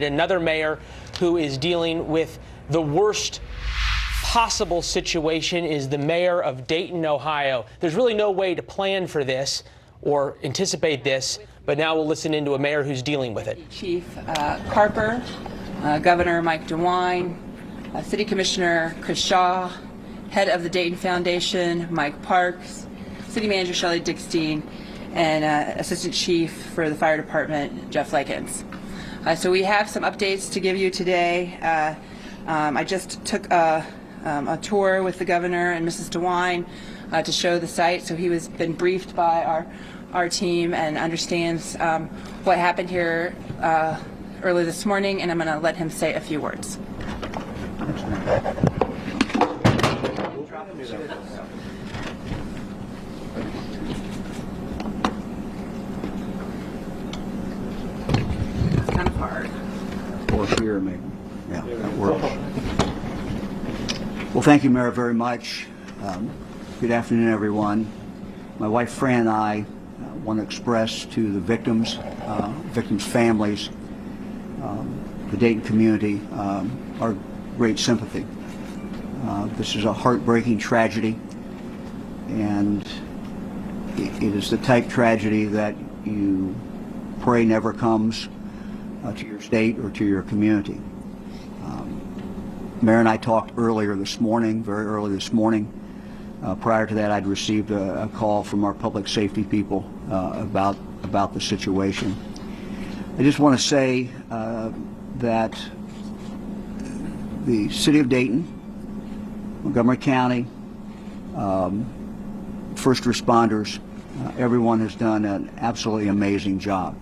Another mayor who is dealing with the worst possible situation is the mayor of Dayton, Ohio. There's really no way to plan for this or anticipate this, but now we'll listen into a mayor who's dealing with it. Chief Carper, Governor Mike DeWine, City Commissioner Chris Shaw, Head of the Dayton Foundation Mike Parks, City Manager Shelley Dickstein, and Assistant Chief for the Fire Department Jeff Likens. So we have some updates to give you today. I just took a tour with the governor and Mrs. DeWine to show the site. So he was been briefed by our team and understands what happened here early this morning, and I'm going to let him say a few words. It's kind of hard. Or here, maybe. Yeah, that works. Well, thank you, Mayor, very much. Good afternoon, everyone. My wife, Fran, and I want to express to the victims' families, the Dayton community, our great sympathy. This is a heartbreaking tragedy, and it is the type tragedy that you pray never comes to your state or to your community. Mayor and I talked earlier this morning, very early this morning. Prior to that, I'd received a call from our public safety people about the situation. I just want to say that the City of Dayton, Montgomery County, first responders, everyone has done an absolutely amazing job.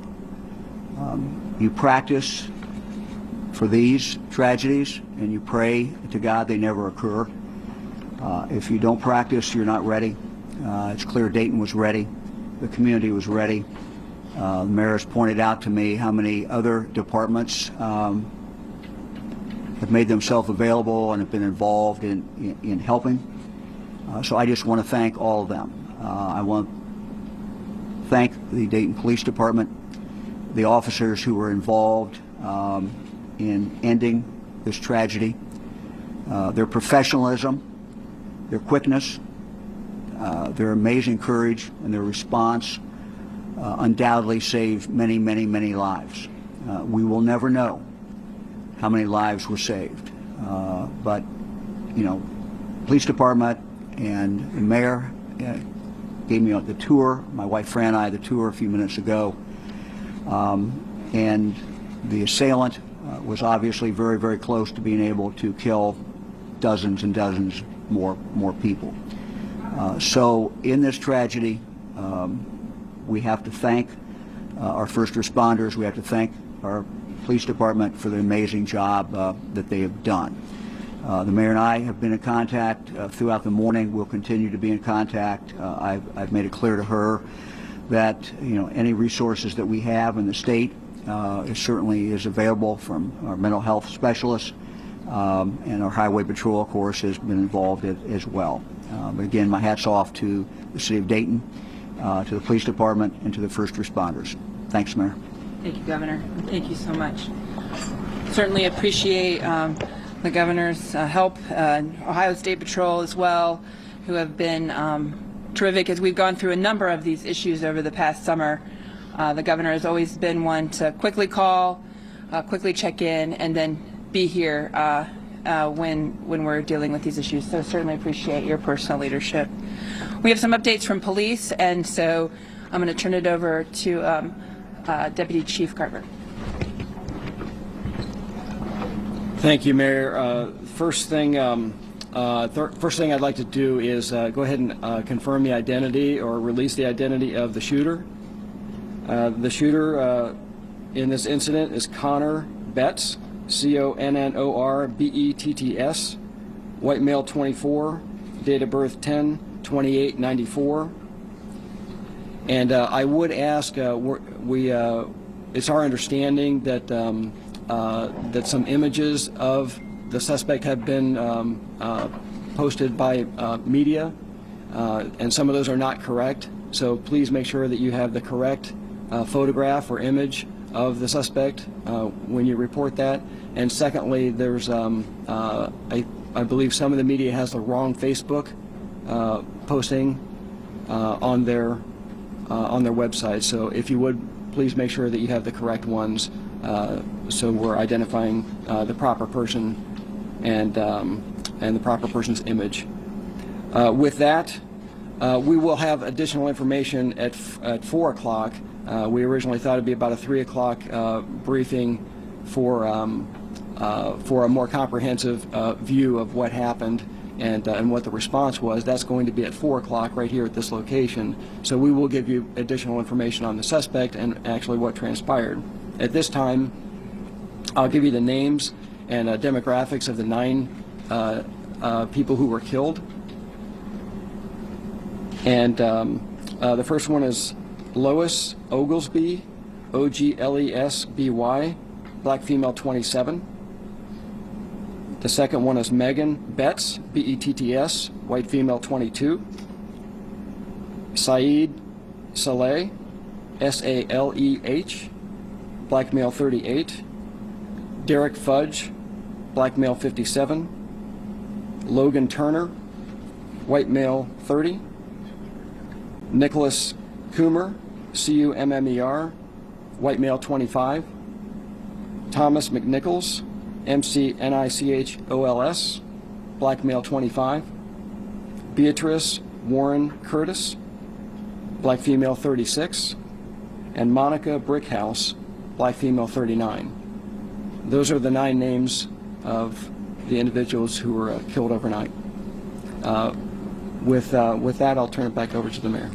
You practice for these tragedies and you pray to God they never occur. If you don't practice, you're not ready. It's clear Dayton was ready. The community was ready. The mayor has pointed out to me how many other departments have made themselves available and have been involved in helping. So I just want to thank all of them. I want to thank the Dayton Police Department, the officers who were involved in ending this tragedy, their professionalism, their quickness, their amazing courage, and their response undoubtedly saved many, many, many lives. We will never know how many lives were saved, but you know, police department and the mayor gave me the tour. My wife Fran and I the tour a few minutes ago, and the assailant was obviously very, very close to being able to kill dozens and dozens more people. So in this tragedy, we have to thank our first responders. We have to thank our police department for the amazing job that they have done. The mayor and I have been in contact throughout the morning. We'll continue to be in contact. I've made it clear to her that any resources that we have in the state certainly is available from our mental health specialists, and our highway patrol, of course, has been involved as well. But again, my hat's off to the City of Dayton, to the police department, and to the first responders. Thanks, Mayor. Thank you, Governor. Thank you so much. Certainly appreciate the governor's help, Ohio State Patrol as well, who have been terrific as we've gone through a number of these issues over the past summer. The governor has always been one to quickly call, quickly check in, and then be here when we're dealing with these issues. So certainly appreciate your personal leadership. We have some updates from police, and so I'm going to turn it over to Deputy Chief Carper. Thank you, Mayor. First thing I'd like to do is go ahead and confirm the identity or release the identity of the shooter. The shooter in this incident is Connor Betts, C-O-N-N-O-R-B-E-T-T-S, white male, 24, date of birth 10/28/94. And I would ask, it's our understanding that that some images of the suspect have been posted by media, and some of those are not correct. So please make sure that you have the correct photograph or image of the suspect when you report that. And secondly, there's I believe some of the media has the wrong Facebook posting on their website. So if you would, please make sure that you have the correct ones, so we're identifying the proper person and the proper person's image. With that, we will have additional information at 4 o'clock. We originally thought it'd be about a 3 o'clock briefing for a more comprehensive view of what happened and what the response was. That's going to be at 4 o'clock right here at this location. So we will give you additional information on the suspect and actually what transpired. At this time, I'll give you the names and demographics of the 9 people who were killed. And the first one is Lois Oglesby, Oglesby, black female, 27. The second one is Megan Betts, Betts, white female, 22. Saeed Saleh, Saleh, black male, 38. Derek Fudge, black male, 57. Logan Turner, white male, 30. Nicholas Coomer, Cummer, white male, 25. Thomas McNichols, McNichols, black male, 25. Beatrice Warren Curtis, black female, 36. And Monica Brickhouse, black female, 39. Those are the 9 names of the individuals who were killed overnight. With that, I'll turn it back over to the mayor.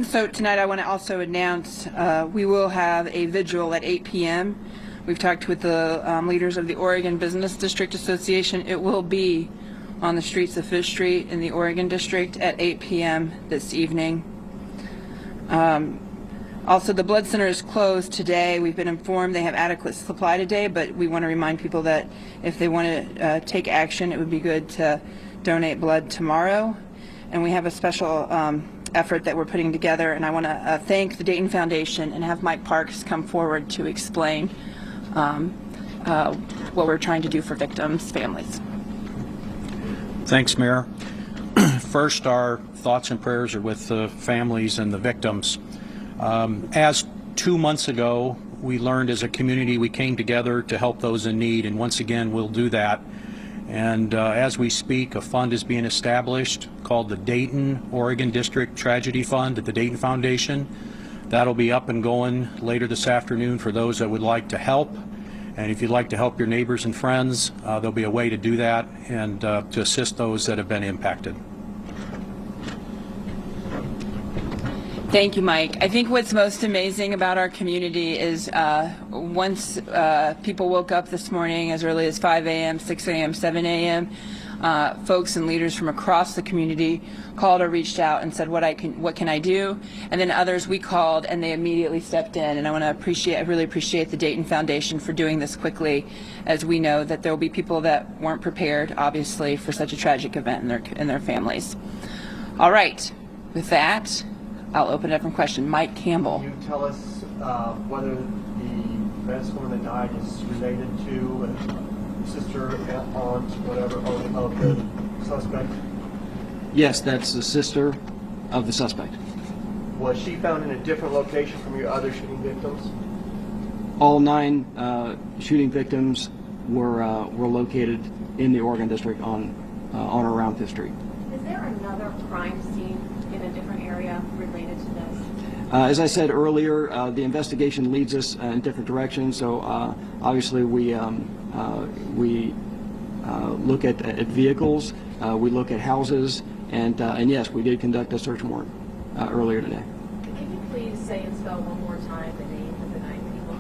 So tonight I want to also announce we will have a vigil at 8 p.m. We've talked with the leaders of the Oregon Business District Association. It will be on the streets of Fish Street in the Oregon District at 8 p.m. this evening. Also, the blood center is closed today. We've been informed they have adequate supply today, but we want to remind people that if they want to take action, it would be good to donate blood tomorrow. And we have a special effort that we're putting together, and I want to thank the Dayton Foundation and have Mike Parks come forward to explain what we're trying to do for victims' families. Thanks, Mayor. First, our thoughts and prayers are with the families and the victims. As 2 months ago, we learned as a community we came together to help those in need, and once again we'll do that. And as we speak, a fund is being established called the Dayton Oregon District Tragedy Fund at the Dayton Foundation. That'll be up and going later this afternoon for those that would like to help. And if you'd like to help your neighbors and friends, there'll be a way to do that and to assist those that have been impacted. Thank you, Mike. I think what's most amazing about our community is once people woke up this morning as early as 5 a.m., 6 a.m., 7 a.m., folks and leaders from across the community called or reached out and said, what can I do? And then others we called and they immediately stepped in. And I really appreciate the Dayton Foundation for doing this quickly, as we know that there will be people that weren't prepared, obviously, for such a tragic event in their families. All right, with that, I'll open it up for question. Mike Campbell. Can you tell us whether the Spanish woman that died is related to sister, aunt, whatever, of the suspect? Yes, that's the sister of the suspect. Was she found in a different location from your other shooting victims? All 9 shooting victims were located in the Oregon District on or around 5th Street. Is there another crime scene in a different area related to this? As I said earlier, the investigation leads us in different directions. So obviously we look at vehicles, we look at houses, and yes, we did conduct a search warrant earlier today. Can you please say and spell one more time the names of the 9 people?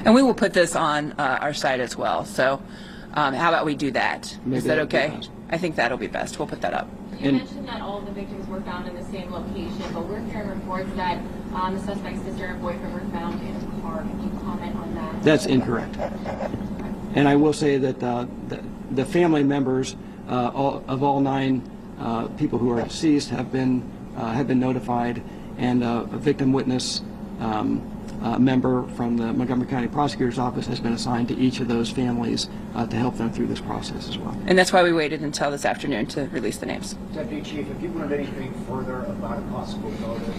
And we will put this on our site as well. So how about we do that? Maybe Is that that'd be okay? best. I think that'll be best. We'll put that up. You mentioned that all of the victims were found in the same location, but we're hearing reports that the suspect's sister and boyfriend were found in a car. Can you comment on that? That's incorrect. And I will say that the family members of all 9 people who are deceased have been notified, and a victim witness member from the Montgomery County Prosecutor's Office has been assigned to each of those families to help them through this process as well. And that's why we waited until this afternoon to release the names. Deputy Chief, if you learned anything further about a possible motive?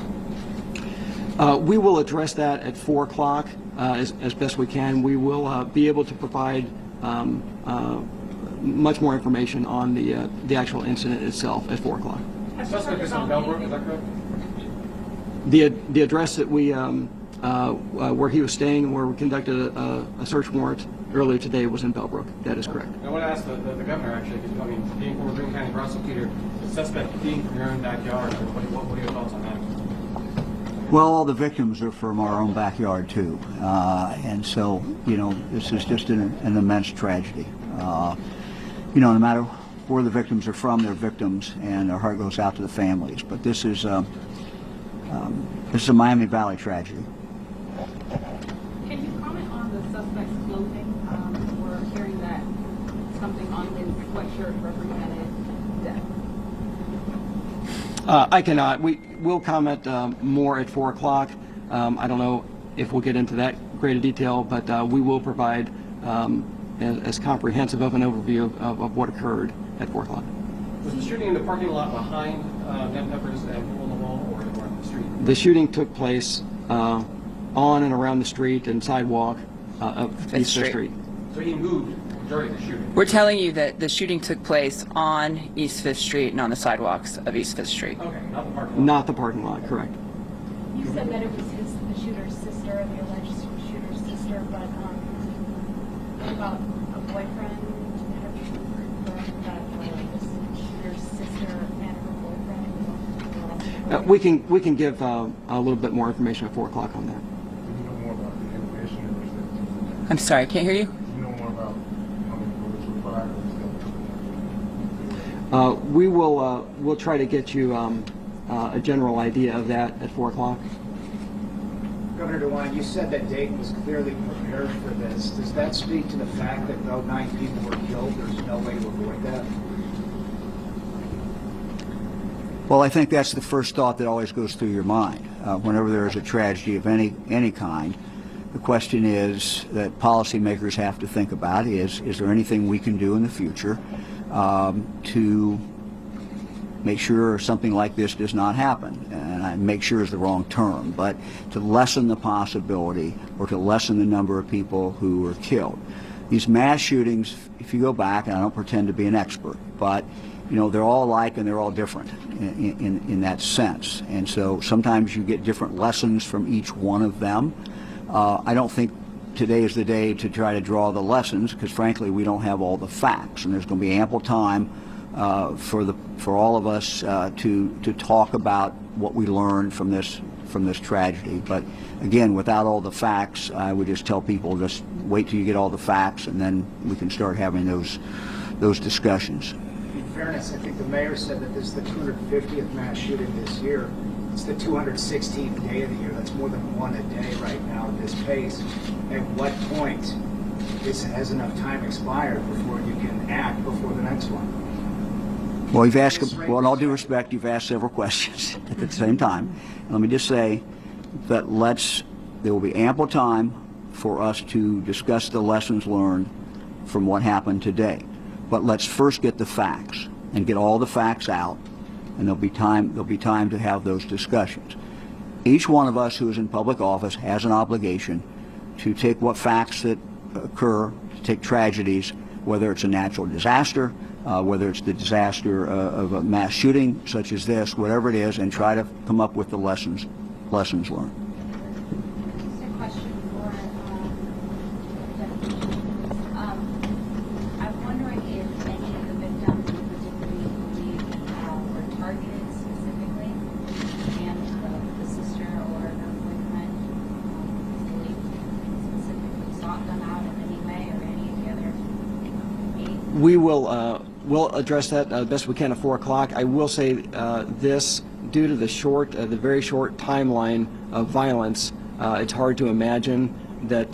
We will address that at 4 o'clock as best we can. We will be able to provide much more information on the actual incident itself at 4 o'clock. Suspect is on Bellbrook, is that correct? The address that we where he was staying and where we conducted a search warrant earlier today was in Bellbrook. That is correct. I want to ask the governor, actually, because, I mean, being former Boone County prosecutor, the suspect being from your own backyard, what are your thoughts on that? Well, all the victims are from our own backyard too, and so this is just an immense tragedy. No matter where the victims are from, they're victims, and our heart goes out to the families. But this is a Miami Valley tragedy. Can you comment on the suspect's clothing? We're hearing that something on his sweatshirt represented death. I cannot. We will comment more at 4 o'clock. I don't know if we'll get into that great a detail, but we will provide as comprehensive of an overview of what occurred at 4 o'clock. Was the shooting in the parking lot behind Dan Pepper's and on the wall, or on the street? The shooting took place on and around the street and sidewalk of East Fifth Street. So he moved during the shooting? We're telling you that the shooting took place on East 5th Street and on the sidewalks of East 5th Street. Okay, not the parking lot. Not the parking lot, correct. You said that it was the shooter's sister, the alleged shooter's sister, but what about a boyfriend? Have you confirmed that this shooter's sister and her boyfriend? We can give a little bit more information at 4 o'clock on that. Do you know more about the information that was there? I'm sorry, I can't hear you. Do you know more about how many bullets were fired? We'll try to get you a general idea of that at 4 o'clock. Governor DeWine, you said that Dayton was clearly prepared for this. Does that speak to the fact that though 9 people were killed, there's no way to avoid that? Well, I think that's the first thought that always goes through your mind whenever there is a tragedy of any kind. The question is that policymakers have to think about is there anything we can do in the future to make sure something like this does not happen? And make sure is the wrong term, but to lessen the possibility or to lessen the number of people who were killed. These mass shootings, if you go back, and I don't pretend to be an expert, but they're all alike and they're all different in that sense. And so sometimes you get different lessons from each one of them. I don't think today is the day to try to draw the lessons because frankly we don't have all the facts, and there's going to be ample time for all of us to talk about what we learned from this tragedy. But again, without all the facts, I would just tell people just wait till you get all the facts, and then we can start having those discussions. In fairness, I think the mayor said that this is the 250th mass shooting this year. It's the 216th day of the year. That's more than one a day right now at this pace. At what point has enough time expired before you can act before the next one? Well, you've asked, well, in all due respect, you've asked several questions at the same time. Let me just say that there will be ample time for us to discuss the lessons learned from what happened today. But let's first get the facts and get all the facts out, and there'll be time to have those discussions. Each one of us who is in public office has an obligation to take what facts that occur, to take tragedies, whether it's a natural disaster, whether it's the disaster of a mass shooting such as this, whatever it is, and try to come up with the lessons learned. Just a question for Deputy Chief. I'm wondering if any of the victims you particularly believe were targeted specifically, and the sister or her boyfriend specifically sought them out in any way, or any of the other eight? We will we'll address that best we can at 4 o'clock. I will say this, due to the very short timeline of violence, it's hard to imagine that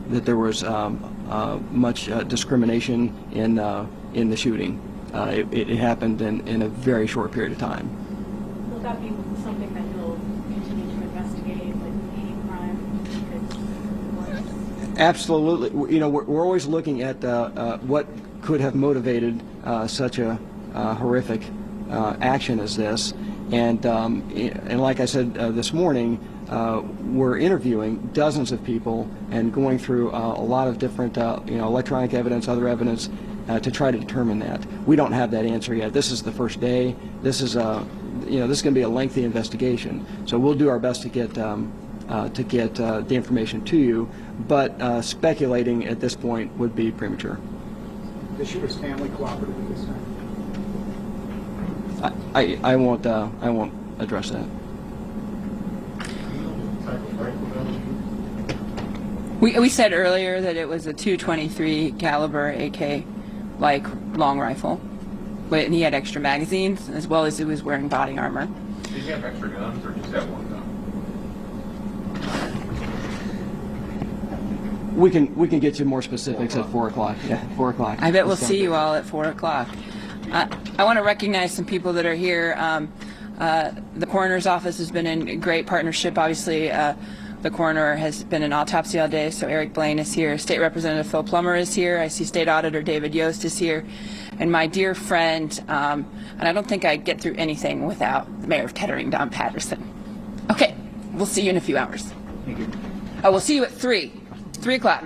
there was much discrimination in the shooting. it happened in a very short period of time. Will that be something that you'll continue to investigate, like hate crime? Absolutely. We're always looking at what could have motivated such a horrific action as this. And like I said this morning, we're interviewing dozens of people and going through a lot of different, electronic evidence, other evidence, to try to determine that. We don't have that answer yet. This is the first day. This is this is going to be a lengthy investigation. So we'll do our best to get the information to you, but speculating at this point would be premature. The shooter's family cooperative with this time? I won't address that. We said earlier that it was a .223 caliber AK-like long rifle, and he had extra magazines as well as he was wearing body armor. Did he have extra guns or just have one gun? We can get you more specifics at 4 o'clock. Yeah, 4 o'clock. I bet we'll see you all at 4 o'clock. I want to recognize some people that are here. The coroner's office has been in great partnership. Obviously, the coroner has been in autopsy all day, so Eric Blaine is here. State Representative Phil Plummer is here. I see State Auditor David Yost is here. And my dear friend, and I don't think I'd get through anything without the Mayor of Kettering, Don Patterson. Okay, we'll see you in a few hours. Thank you. Oh, we'll see you at 3 o'clock.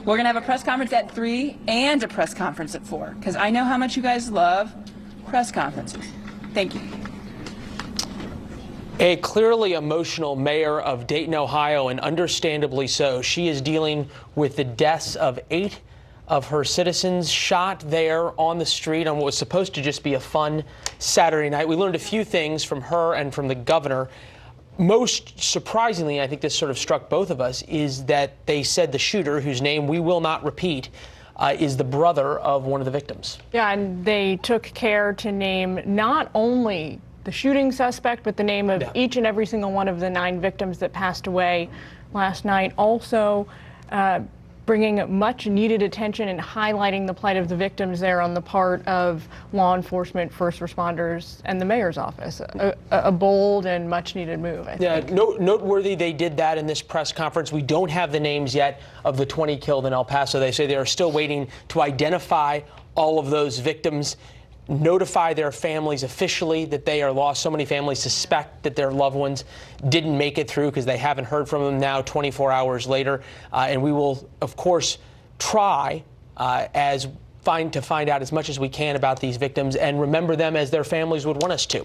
We're going to have a press conference at 3 and a press conference at 4, because I know how much you guys love press conferences. Thank you. A clearly emotional mayor of Dayton, Ohio, and understandably so. She is dealing with the deaths of 8 of her citizens shot there on the street on what was supposed to just be a fun Saturday night. We learned a few things from her and from the governor. Most surprisingly, I think this sort of struck both of us, is that they said the shooter, whose name we will not repeat, is the brother of one of the victims. Yeah, and they took care to name not only the shooting suspect, but the name of each and every single one of the 9 victims that passed away last night. Also, bringing much needed attention and highlighting the plight of the victims there on the part of law enforcement, first responders, and the mayor's office. A bold and much needed move, I think. Yeah, noteworthy they did that in this press conference. We don't have the names yet of the 20 killed in El Paso. They say they are still waiting to identify all of those victims, notify their families officially that they are lost. So many families suspect that their loved ones didn't make it through because they haven't heard from them now 24 hours later. And we will, of course, try to find out as much as we can about these victims and remember them as their families would want us to.